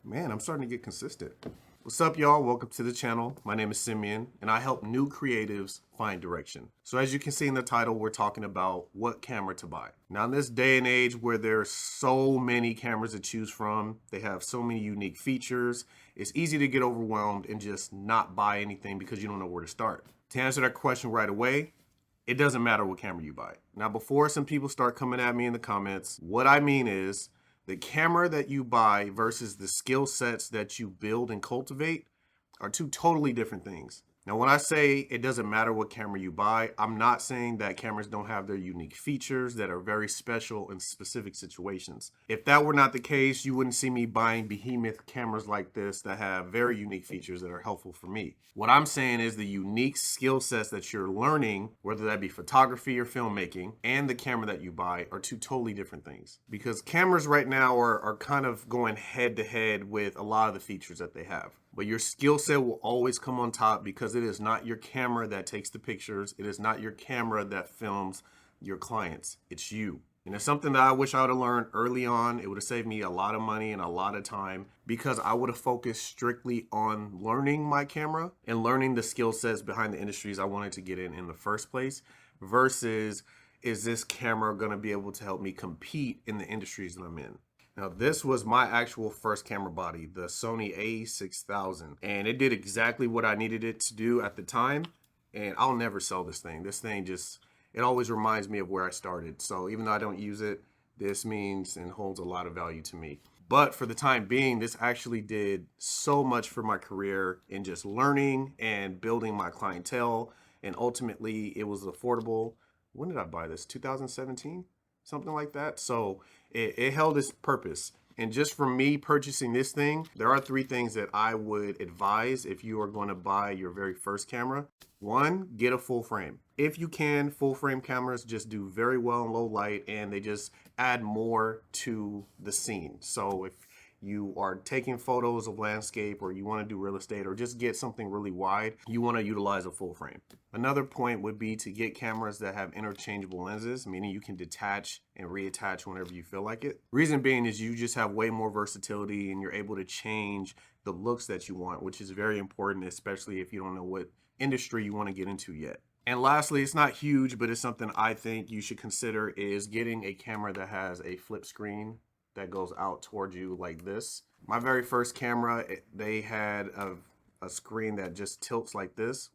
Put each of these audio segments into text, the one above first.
Man, I'm starting to get consistent. What's up, y'all? Welcome to the channel. My name is Simeon, and I help new creatives find direction. So as you can see in the title, we're talking about what camera to buy. Now, in this day and age where there's so many cameras to choose from, they have so many unique features, it's easy to get overwhelmed and just not buy anything because you don't know where to start. To answer that question right away, it doesn't matter what camera you buy. Now, before some people start coming at me in the comments, what I mean is, the camera that you buy versus the skill sets that you build and cultivate are two totally different things. Now, when I say it doesn't matter what camera you buy, I'm not saying that cameras don't have their unique features that are very special in specific situations. If that were not the case, you wouldn't see me buying behemoth cameras like this that have very unique features that are helpful for me. What I'm saying is the unique skill sets that you're learning, whether that be photography or filmmaking, and the camera that you buy are two totally different things. Because cameras right now are kind of going head to head with a lot of the features that they have. But your skill set will always come on top because it is not your camera that takes the pictures. It is not your camera that films your clients. It's you. And it's something that I wish I would have learned early on. It would have saved me a lot of money and a lot of time because I would have focused strictly on learning my camera and learning the skill sets behind the industries I wanted to get in the first place versus, is this camera going to be able to help me compete in the industries that I'm in? Now, this was my actual first camera body, the Sony A6000, and it did exactly what I needed it to do at the time, and I'll never sell this thing. This thing just, it always reminds me of where I started. So even though I don't use it, this means and holds a lot of value to me. But for the time being, this actually did so much for my career in just learning and building my clientele, and ultimately it was affordable. When did I buy this? 2017? Something like that. So it held its purpose. And just from me purchasing this thing, there are three things that I would advise if you are going to buy your very first camera. One, get a full frame. If you can, full frame cameras just do very well in low light and they just add more to the scene. So if you are taking photos of landscape or you want to do real estate or just get something really wide, you want to utilize a full frame. Another point would be to get cameras that have interchangeable lenses, meaning you can detach and reattach whenever you feel like it. Reason being is you just have way more versatility and you're able to change the looks that you want, which is very important, especially if you don't know what industry you want to get into yet. And lastly, it's not huge, but it's something I think you should consider is getting a camera that has a flip screen that goes out towards you like this. My very first camera, they had a screen that just tilts like this,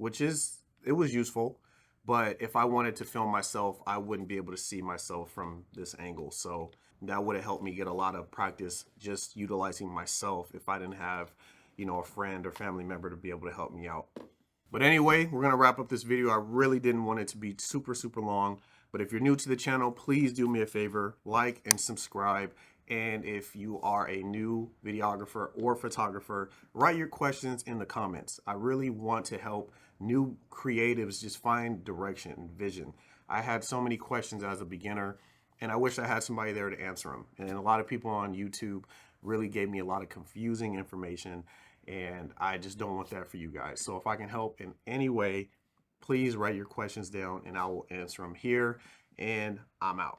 it was useful, but if I wanted to film myself, I wouldn't be able to see myself from this angle. So that would have helped me get a lot of practice just utilizing myself if I didn't have, a friend or family member to be able to help me out. But anyway, we're gonna wrap up this video. I really didn't want it to be super, super long, but if you're new to the channel, please do me a favor, like and subscribe. And if you are a new videographer or photographer, write your questions in the comments. I really want to help new creatives just find direction and vision. I had so many questions as a beginner, and I wish I had somebody there to answer them. And a lot of people on YouTube really gave me a lot of confusing information, and I just don't want that for you guys. So if I can help in any way, please write your questions down and I will answer them here, and I'm out.